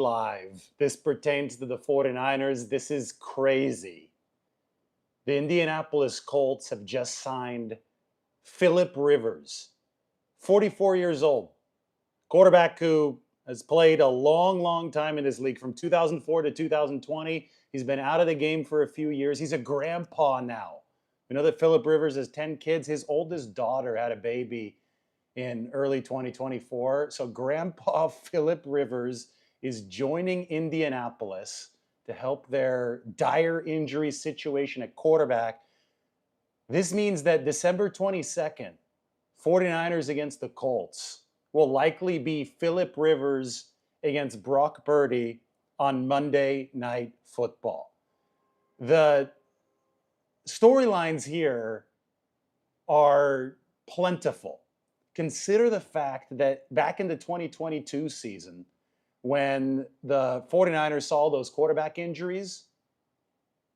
Live. This pertains to the 49ers. This is crazy. The Indianapolis Colts have just signed Philip Rivers, 44 years old, quarterback who has played a long, long time in this league from 2004 to 2020. He's been out of the game for a few years. He's a grandpa now. You know that Philip Rivers has 10 kids. His oldest daughter had a baby in early 2024. So Grandpa Philip Rivers is joining Indianapolis to help their dire injury situation at quarterback. This means that December 22nd, 49ers against the Colts will likely be Philip Rivers against Brock Purdy on Monday Night Football. The storylines here are plentiful. Consider the fact that back in the 2022 season, when the 49ers saw those quarterback injuries,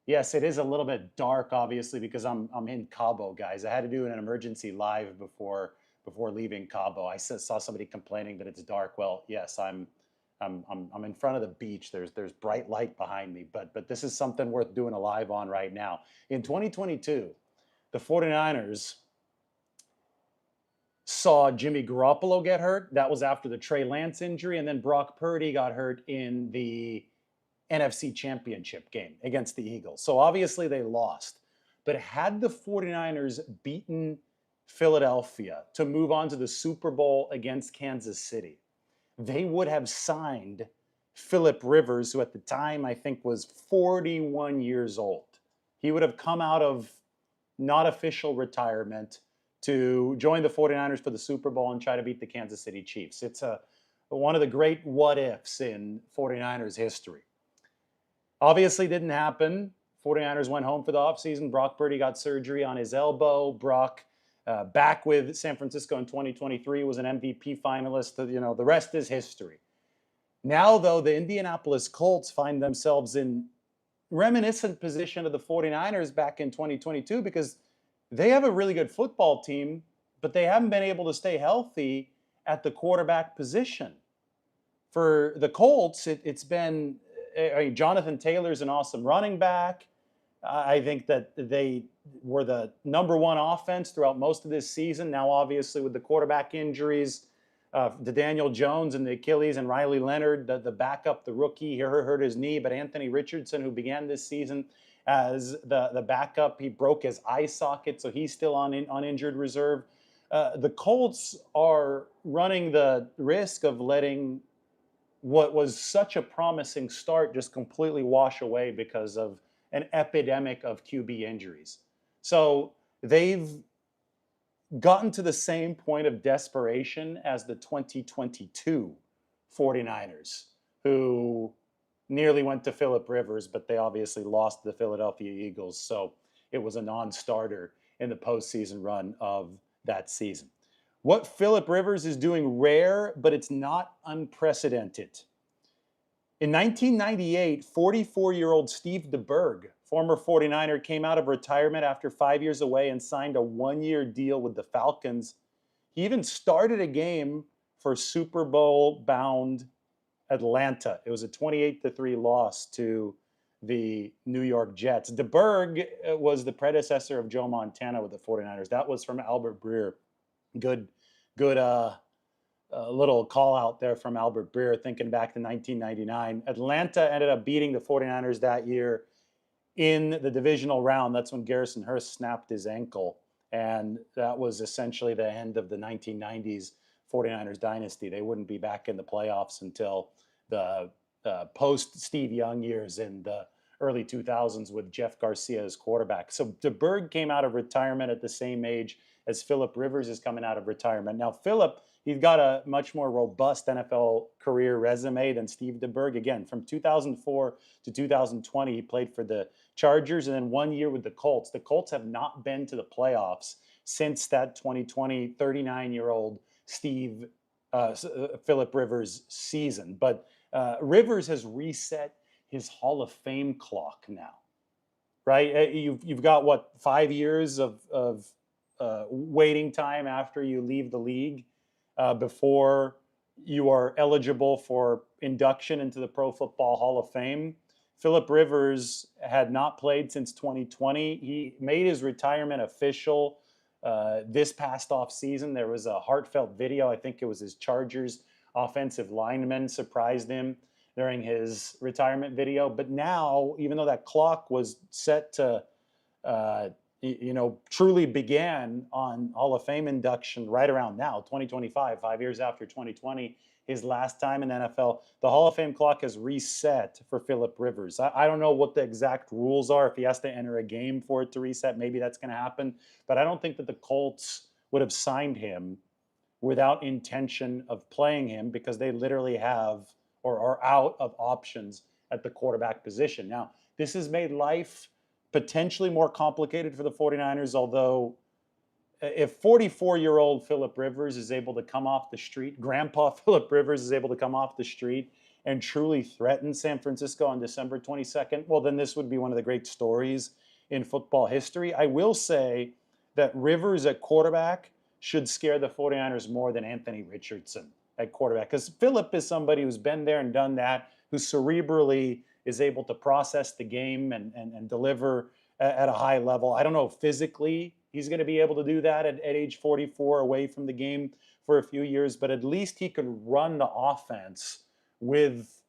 yes, it is a little bit dark, obviously, because I'm in Cabo, guys. I had to do an emergency live before leaving Cabo. I saw somebody complaining that it's dark. Well, yes, I'm in front of the beach. There's bright light behind me, but this is something worth doing a live on right now. In 2022, the 49ers saw Jimmy Garoppolo get hurt. That was after the Trey Lance injury, and then Brock Purdy got hurt in the NFC Championship game against the Eagles. So obviously they lost. But had the 49ers beaten Philadelphia to move on to the Super Bowl against Kansas City, they would have signed Philip Rivers, who at the time I think was 41 years old. He would have come out of not official retirement to join the 49ers for the Super Bowl and try to beat the Kansas City Chiefs. It's one of the great what ifs in 49ers history. Obviously didn't happen. 49ers went home for the offseason. Brock Purdy got surgery on his elbow. Brock, back with San Francisco in 2023, was an MVP finalist. The rest is history. Now, though, the Indianapolis Colts find themselves in reminiscent position of the 49ers back in 2022 because they have a really good football team, but they haven't been able to stay healthy at the quarterback position. For the Colts, it's been Jonathan Taylor's an awesome running back. I think that they were the number one offense throughout most of this season. Now, obviously, with the quarterback injuries, to Daniel Jones and the Achilles and Riley Leonard, the backup, the rookie, he hurt his knee. But Anthony Richardson, who began this season as the backup, he broke his eye socket, so he's still on injured reserve. The Colts are running the risk of letting what was such a promising start just completely wash away because of an epidemic of QB injuries. So they've gotten to the same point of desperation as the 2022 49ers, who nearly went to Philip Rivers, but they obviously lost to the Philadelphia Eagles. So it was a non-starter in the postseason run of that season. What Philip Rivers is doing rare, but it's not unprecedented. In 1998, 44-year-old Steve DeBerg, former 49er, came out of retirement after 5 years away and signed a one-year deal with the Falcons. He even started a game for Super Bowl-bound Atlanta. It was a 28-3 loss to the New York Jets. DeBerg was the predecessor of Joe Montana with the 49ers. That was from Albert Breer. Good little call out there from Albert Breer, thinking back to 1999. Atlanta ended up beating the 49ers that year in the divisional round. That's when Garrison Hurst snapped his ankle. And that was essentially the end of the 1990s 49ers dynasty. They wouldn't be back in the playoffs until the post-Steve Young years in the early 2000s with Jeff Garcia as quarterback. So DeBerg came out of retirement at the same age as Philip Rivers is coming out of retirement. Now, Philip, he's got a much more robust NFL career resume than Steve DeBerg. Again, from 2004 to 2020, he played for the Chargers and then 1 year with the Colts. The Colts have not been to the playoffs since that 2020 39-year-old Philip Rivers season. But Rivers has reset his Hall of Fame clock now, right? You've got, what, 5 years of waiting time after you leave the league before you are eligible for induction into the Pro Football Hall of Fame. Philip Rivers had not played since 2020. He made his retirement official this past off season. There was a heartfelt video. I think it was his Chargers offensive lineman surprised him during his retirement video. But now, even though that clock was set to uh, truly began on Hall of Fame induction right around now, 2025, 5 years after 2020, his last time in the NFL. The Hall of Fame clock has reset for Philip Rivers. I don't know what the exact rules are. If he has to enter a game for it to reset, maybe that's going to happen. But I don't think that the Colts would have signed him without intention of playing him because they literally have or are out of options at the quarterback position. Now, this has made life potentially more complicated for the 49ers, although if 44-year-old Philip Rivers is able to come off the street, Grandpa Philip Rivers is able to come off the street and truly threaten San Francisco on December 22nd, well, then this would be one of the great stories in football history. I will say that Rivers at quarterback should scare the 49ers more than Anthony Richardson at quarterback, because Philip is somebody who's been there and done that, who cerebrally is able to process the game and deliver at a high level. I don't know if physically he's going to be able to do that at age 44 away from the game for a few years, but at least he could run the offense with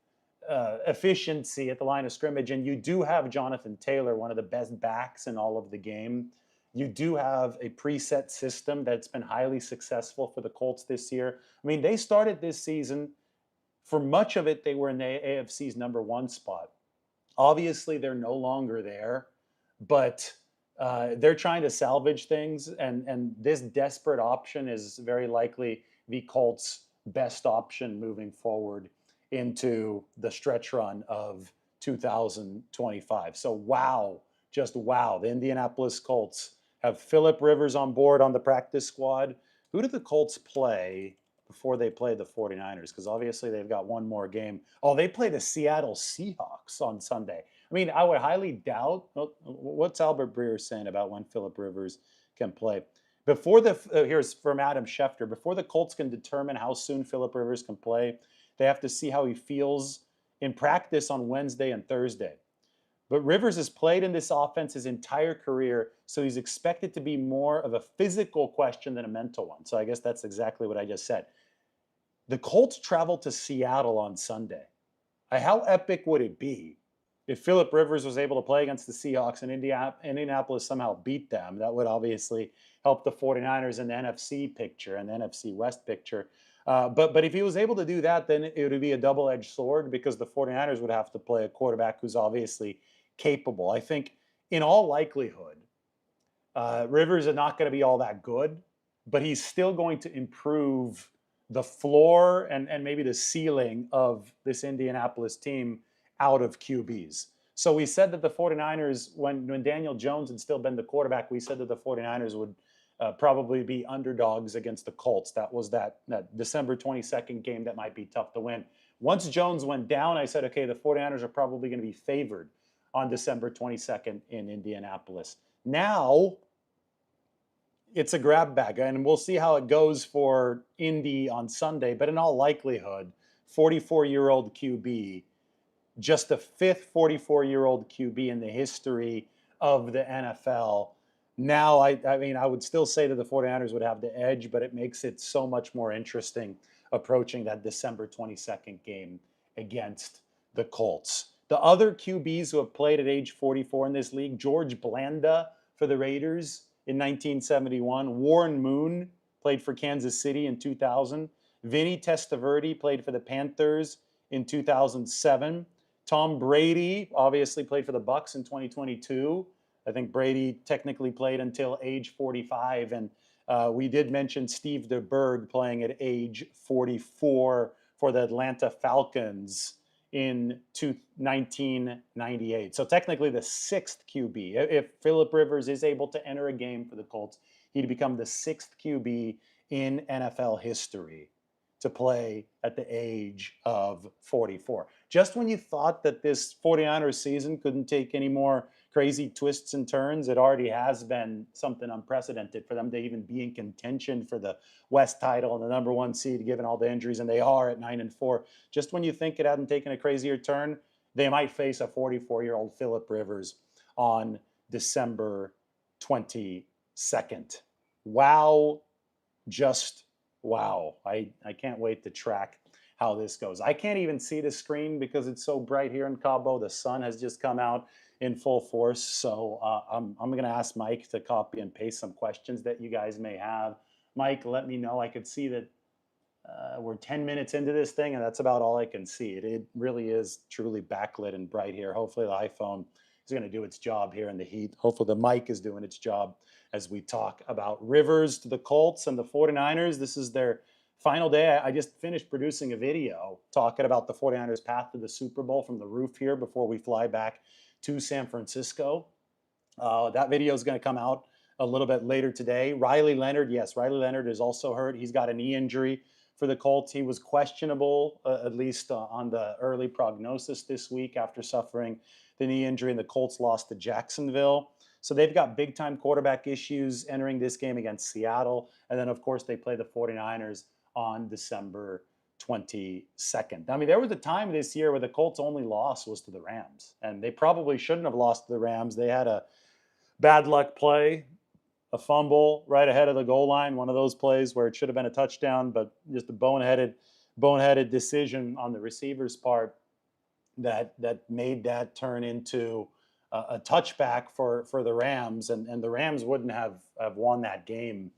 efficiency at the line of scrimmage. And you do have Jonathan Taylor, one of the best backs in all of the game. You do have a preset system that's been highly successful for the Colts this year. I mean, they started this season, for much of it, they were in the AFC's #1 spot. Obviously, they're no longer there, but they're trying to salvage things, and this desperate option is very likely the Colts' best option moving forward into the stretch run of 2025. So, wow, just wow. The Indianapolis Colts have Philip Rivers on board on the practice squad. Who do the Colts play before they play the 49ers? Because obviously they've got one more game. Oh, they play the Seattle Seahawks on Sunday. I mean, I would highly doubt what's Albert Breer saying about when Philip Rivers can play. Before the here's from Adam Schefter. Before the Colts can determine how soon Philip Rivers can play, they have to see how he feels in practice on Wednesday and Thursday. But Rivers has played in this offense his entire career, so he's expected to be more of a physical question than a mental one. So I guess that's exactly what I just said. The Colts travel to Seattle on Sunday. How epic would it be if Philip Rivers was able to play against the Seahawks and Indianapolis somehow beat them? That would obviously help the 49ers in the NFC picture and the NFC West picture. But if he was able to do that, then it would be a double-edged sword because the 49ers would have to play a quarterback who's obviously capable. I think in all likelihood, Rivers is not going to be all that good, but he's still going to improve the floor and maybe the ceiling of this Indianapolis team out of QBs. So we said that the 49ers, when Daniel Jones had still been the quarterback, we said that the 49ers would probably be underdogs against the Colts. That was that December 22nd game that might be tough to win. Once Jones went down, I said, okay, the 49ers are probably going to be favored on December 22nd in Indianapolis. Now, it's a grab bag, and we'll see how it goes for Indy on Sunday. But in all likelihood, 44-year-old QB, just the fifth 44-year-old QB in the history of the NFL. Now, I mean, I would still say that the 49ers would have the edge, but it makes it so much more interesting approaching that December 22nd game against the Colts. The other QBs who have played at age 44 in this league, George Blanda for the Raiders in 1971. Warren Moon played for Kansas City in 2000. Vinny Testaverde played for the Panthers in 2007. Tom Brady obviously played for the Bucs in 2022. I think Brady technically played until age 45. And we did mention Steve DeBerg playing at age 44 for the Atlanta Falcons in 1998. So technically the sixth QB. If Philip Rivers is able to enter a game for the Colts, he'd become the sixth QB in NFL history to play at the age of 44. Just when you thought that this 49ers season couldn't crazy twists and turns. It already has been something unprecedented for them to even be in contention for the West title and the number one seed, given all the injuries, and they are at 9-4. Just when you think it hadn't taken a crazier turn, they might face a 44-year-old Philip Rivers on December 22nd. Wow, just wow. I can't wait to track how this goes. I can't even see the screen because it's so bright here in Cabo. The sun has just come out in full force. So I'm going to ask Mike to copy and paste some questions that you guys may have. Mike, let me know. I could see that we're 10 minutes into this thing, and that's about all I can see. It really is truly backlit and bright here. Hopefully the iPhone is going to do its job here in the heat. Hopefully the mic is doing its job as we talk about Rivers to the Colts and the 49ers. This is their final day. I just finished producing a video talking about the 49ers' path to the Super Bowl from the roof here before we fly back to San Francisco. That video is going to come out a little bit later today. Riley Leonard, yes, Riley Leonard is also hurt. He's got a knee injury for the Colts. He was questionable, at least on the early prognosis this week after suffering the knee injury, and the Colts lost to Jacksonville. So they've got big-time quarterback issues entering this game against Seattle. And then, of course, they play the 49ers on December 22nd. I mean, there was a time this year where the Colts' only loss was to the Rams, and they probably shouldn't have lost to the Rams. They had a bad luck play, a fumble right ahead of the goal line, one of those plays where it should have been a touchdown, but just a boneheaded decision on the receiver's part that made that turn into a touchback for the Rams, and the Rams wouldn't have won that game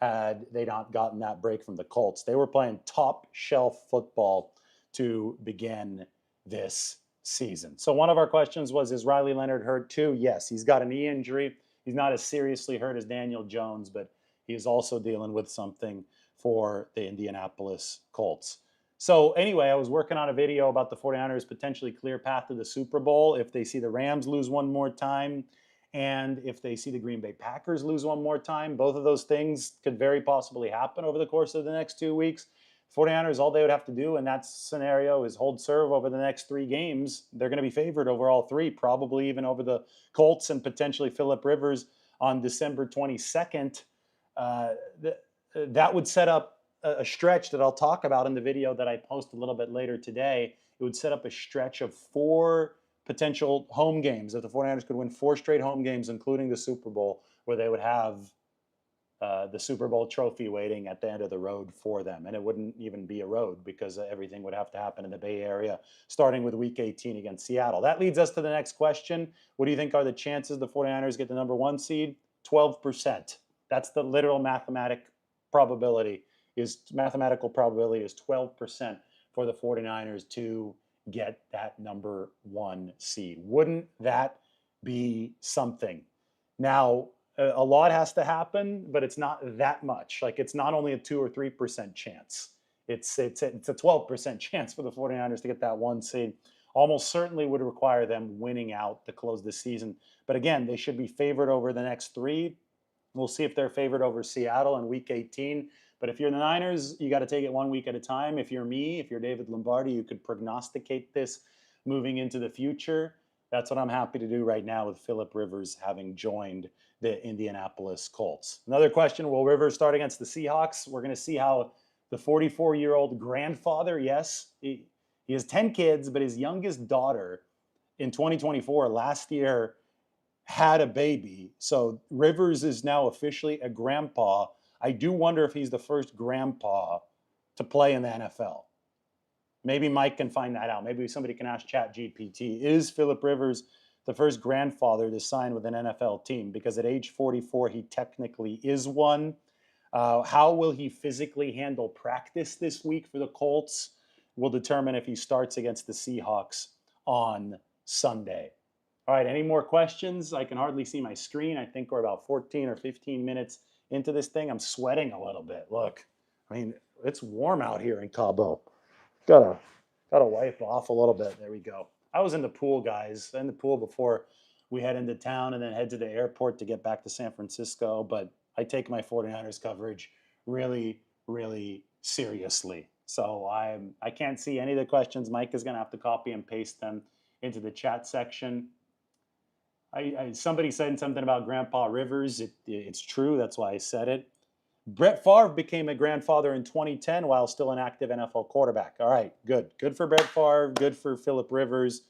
had they not gotten that break from the Colts. They were playing top shelf football to begin this season. So one of our questions was, is Riley Leonard hurt too? Yes, he's got a knee injury. He's not as seriously hurt as Daniel Jones, but he is also dealing with something for the Indianapolis Colts. So anyway, I was working on a video about the 49ers' potentially clear path to the Super Bowl if they see the Rams lose one more time, and if they see the Green Bay Packers lose one more time. Both of those things could very possibly happen over the course of the next 2 weeks. 49ers, all they would have to do in that scenario is hold serve over the next 3 games. They're going to be favored over all 3, probably even over the Colts and potentially Philip Rivers on December 22nd. That would set up a stretch that I'll talk about in the video that I post a little bit later today. It would set up a stretch of 4 potential home games. If the 49ers could win 4 straight home games, including the Super Bowl, where they would have the Super Bowl trophy waiting at the end of the road for them. And it wouldn't even be a road because everything would have to happen in the Bay Area, starting with Week 18 against Seattle. That leads us to the next question. What do you think are the chances the 49ers get the number 1 seed? 12%. That's the literal mathematical probability is 12% for the 49ers to get that number 1 seed. Wouldn't that be something? Now, a lot has to happen, but it's not that much. Like, it's not only a 2 or 3% chance. It's a 12% chance for the 49ers to get that 1 seed. Almost certainly would require them winning out to close the season. But again, they should be favored over the next 3. We'll see if they're favored over Seattle in Week 18. But if you're the Niners, you got to take it 1 week at a time. If you're me, if you're David Lombardi, you could prognosticate this moving into the future. That's what I'm happy to do right now with Philip Rivers having joined the Indianapolis Colts. Another question, will Rivers start against the Seahawks? We're going to see how the 44-year-old grandfather, yes, he has 10 kids, but his youngest daughter in 2024, last year, had a baby. So Rivers is now officially a grandpa. I do wonder if he's the first grandpa to play in the NFL. Maybe Mike can find that out. Maybe somebody can ask ChatGPT. Is Philip Rivers the first grandfather to sign with an NFL team? Because at age 44, he technically is one. How will he physically handle practice this week for the Colts will determine if he starts against the Seahawks on Sunday. All right, any more questions? I can hardly see my screen. I think we're about 14 or 15 minutes into this thing. I'm sweating a little bit. Look, I mean, it's warm out here in Cabo. Gotta wipe off a little bit. There we go. I was in the pool, guys. In the pool before we head into town and then head to the airport to get back to San Francisco. But I take my 49ers coverage really, really seriously. So I can't see any of the questions. Mike is going to have to copy and paste them into the chat section. Somebody said something about Grandpa Rivers. It's true. That's why I said it. Brett Favre became a grandfather in 2010 while still an active NFL quarterback. All right, good. Good for Brett Favre. Good for Philip Rivers.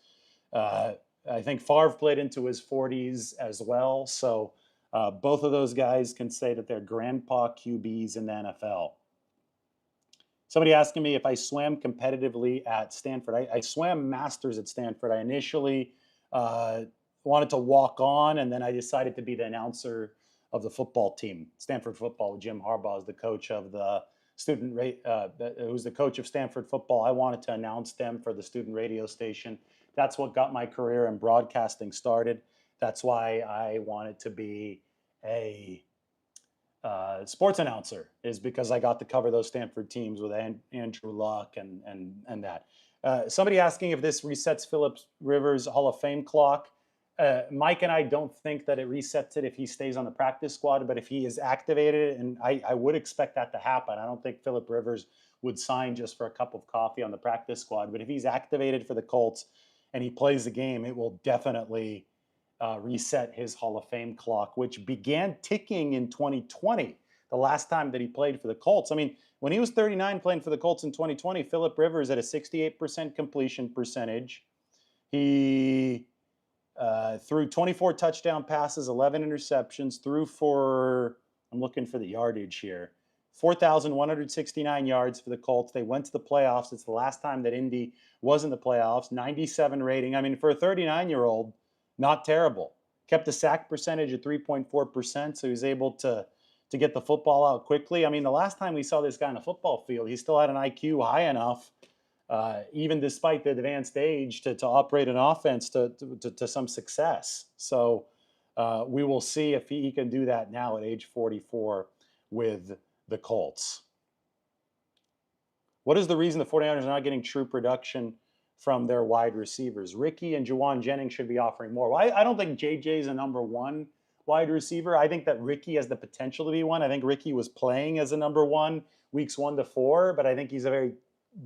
Uh, I think Favre played into his 40s as well. So both of those guys can say that they're grandpa QBs in the NFL. Somebody asking me if I swam competitively at Stanford. I swam masters at Stanford. I initially uh, wanted to walk on, and then I decided to be the announcer of the football team. Stanford football. Jim Harbaugh is the coach of the who's the coach of Stanford football. I wanted to announce them for the student radio station. That's what got my career in broadcasting started. That's why I wanted to be a sports announcer, is because I got to cover those Stanford teams with Andrew Luck and that. Somebody asking if this resets Phillips Rivers Hall of Fame clock. Mike and I don't think that it resets it if he stays on the practice squad, but if he is activated, and I would expect that to happen. I don't think Philip Rivers would sign just for a cup of coffee on the practice squad, but if he's activated for the Colts and he plays the game, it will definitely reset his Hall of Fame clock, which began ticking in 2020, the last time that he played for the Colts. I mean, when he was 39 playing for the Colts in 2020, Philip Rivers had a 68% completion percentage. He threw 24 touchdown passes, 11 interceptions, threw for, I'm looking for the yardage here, 4,169 yards for the Colts. They went to the playoffs. It's the last time that Indy was in the playoffs. 97 rating. I mean, for a 39-year-old, not terrible. Kept the sack percentage at 3.4%, so he was able to get the football out quickly. I mean, the last time we saw this guy on a football field, he still had an IQ high enough, even despite the advanced age, to operate an offense to some success. So we will see if he can do that now at age 44 with the Colts. What is the reason the 49ers are not getting true production from their wide receivers? Ricky and Juwan Jennings should be offering more. Well, I don't think JJ is a number one wide receiver. I think that Ricky has the potential to be one. I think Ricky was playing as a number one weeks 1 to 4, but I think he's a very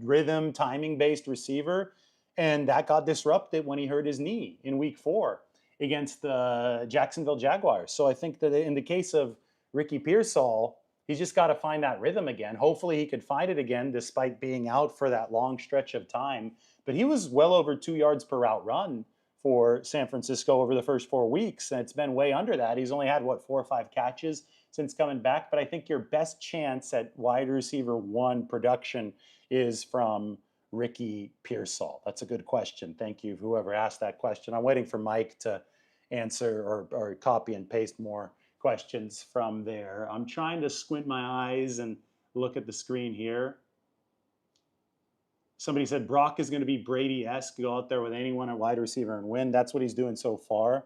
rhythm, timing based receiver. And that got disrupted when he hurt his knee in week 4 against the Jacksonville Jaguars. So I think that in the case of Ricky Pearsall, he's just got to find that rhythm again. Hopefully he could find it again despite being out for that long stretch of time. But he was well over 2 yards per route run for San Francisco over the first 4 weeks. And it's been way under that. He's only had, 4 or 5 catches since coming back. But I think your best chance at wide receiver 1 production is from Ricky Pearsall. That's a good question. Thank you, whoever asked that question. I'm waiting for Mike to answer or copy and paste more questions from there. I'm trying to squint my eyes and look at the screen here. Somebody said Brock is going to be Brady-esque, go out there with anyone at wide receiver and win. That's what he's doing so far.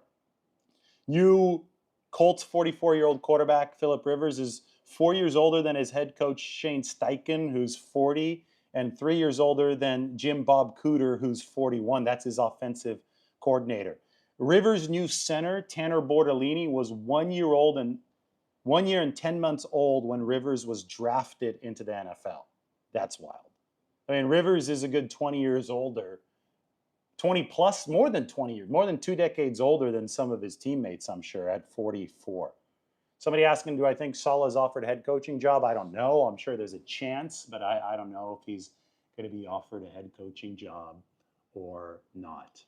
New Colts 44-year-old quarterback Philip Rivers is 4 years older than his head coach Shane Steichen, who's 40, and 3 years older than Jim Bob Cooter, who's 41. That's his offensive coordinator. Rivers' new center, Tanner Bortolini, was 1 year old and 1 year and 10 months old when Rivers was drafted into the NFL. That's wild. I mean, Rivers is a good 20 years older, 20 plus, more than 20 years, more than 2 decades older than some of his teammates, I'm sure, at 44. Somebody asking, do I think Salah's offered a head coaching job? I don't know. I'm sure there's a chance, but I don't know if he's going to be offered a head coaching job or not.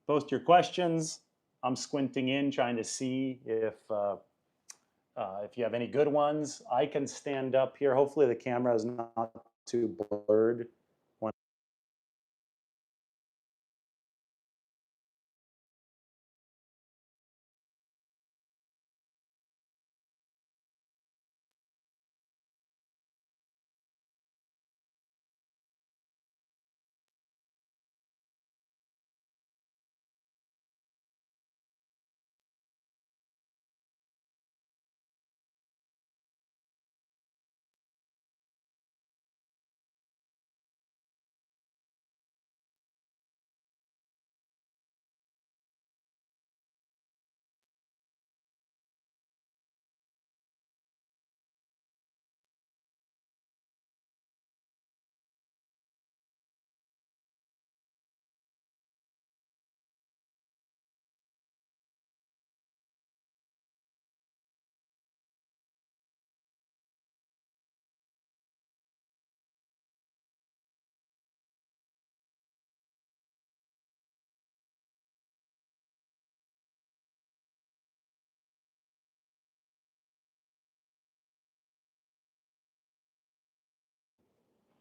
Post your questions. I'm squinting in, trying to see if you have any good ones. I can stand up here. Hopefully the camera is not too blurred.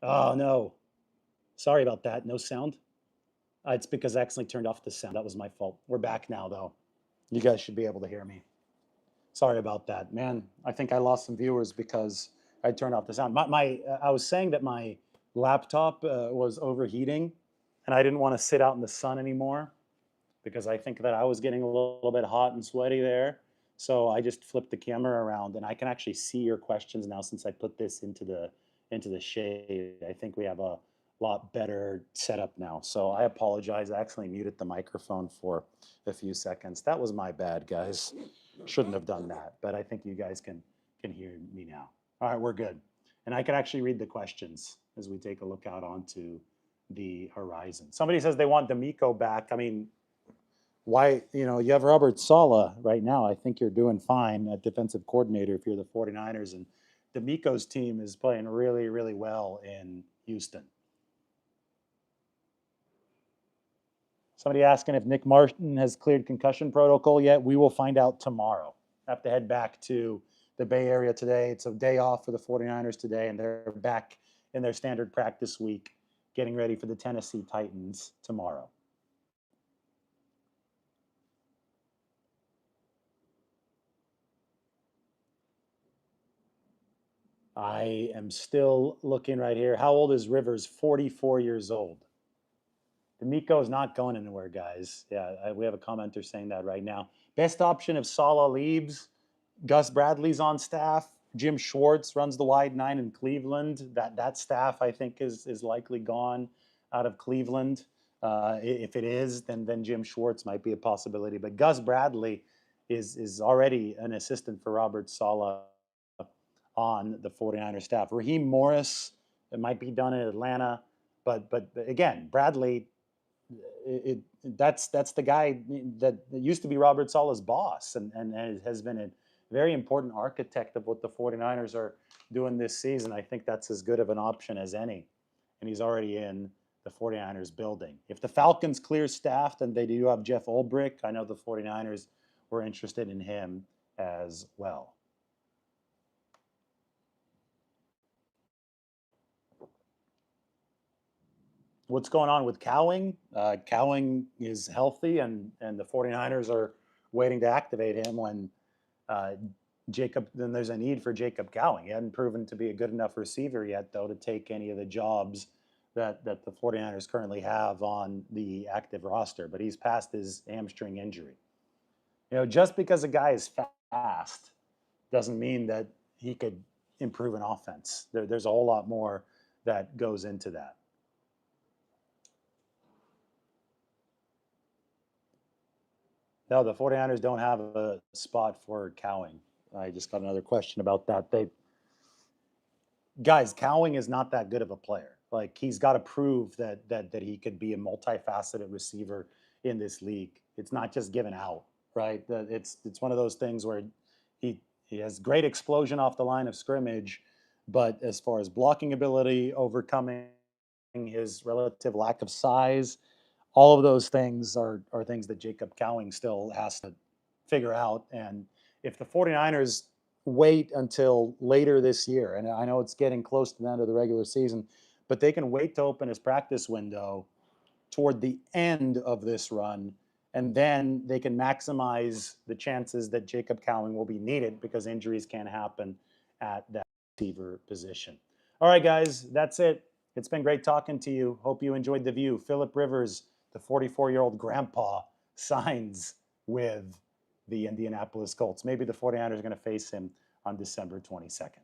Oh, no. Sorry about that. No sound. It's because I accidentally turned off the sound. That was my fault. We're back now, though. You guys should be able to hear me. Sorry about that, man. I think I lost some viewers because I turned off the sound. I was saying that my laptop was overheating, and I didn't want to sit out in the sun anymore because I think that I was getting a little bit hot and sweaty there. So I just flipped the camera around, and I can actually see your questions now since I put this into the shade. I think we have a lot better setup now. So I apologize. I actually muted the microphone for a few seconds. That was my bad, guys. Shouldn't have done that, but I think you guys can hear me now. All right, we're good. And I can actually read the questions as we take a look out onto the horizon. Somebody says they want D'Amico back. I mean, why, you have Robert Saleh right now. I think you're doing fine at defensive coordinator if you're the 49ers. And D'Amico's team is playing really, really well in Houston. Somebody asking if Nick Martin has cleared concussion protocol yet. We will find out tomorrow. I have to head back to the Bay Area today. It's a day off for the 49ers today, and they're back in their standard practice week, getting ready for the Tennessee Titans tomorrow. I am still looking right here. How old is Rivers? 44 years old. D'Amico is not going anywhere, guys. Yeah, we have a commenter saying that right now. Best option if Saleh leaves. Gus Bradley's on staff. Jim Schwartz runs the wide nine in Cleveland. That staff, I think, is likely gone out of Cleveland. If it is, then Jim Schwartz might be a possibility. But Gus Bradley is already an assistant for Robert Saleh on the 49er staff. Raheem Morris, it might be done in Atlanta, but again, Bradley, that's the guy that used to be Robert Saleh's boss and has been a very important architect of what the 49ers are doing this season. I think that's as good of an option as any. And he's already in the 49ers building. If the Falcons clear staff, then they do have Jeff Ulbrich. I know the 49ers were interested in him as well. What's going on with Cowing? Cowing is healthy, and the 49ers are waiting to activate him when uh, then there's a need for Jacob Cowing. He hadn't proven to be a good enough receiver yet, though, to take any of the jobs that the 49ers currently have on the active roster, but he's past his hamstring injury. Just because a guy is fast doesn't mean that he could improve an offense. There's a whole lot more that goes into that. No, the 49ers don't have a spot for Cowing. I just got another question about that. Guys, Cowing is not that good of a player. Like, he's got to prove that he could be a multifaceted receiver in this league. It's not just given out, right? It's one of those things where he has great explosion off the line of scrimmage, but as far as blocking ability, overcoming his relative lack of size, all of those things are things that Jacob Cowing still has to figure out. And if the 49ers wait until later this year, and I know it's getting close to the end of the regular season, but they can wait to open his practice window toward the end of this run, and then they can maximize the chances that Jacob Cowing will be needed because injuries can happen at that receiver position. All right, guys, that's it. It's been great talking to you. Hope you enjoyed the view. Philip Rivers, the 44-year-old grandpa, signs with the Indianapolis Colts. Maybe the 49ers are going to face him on December 22nd.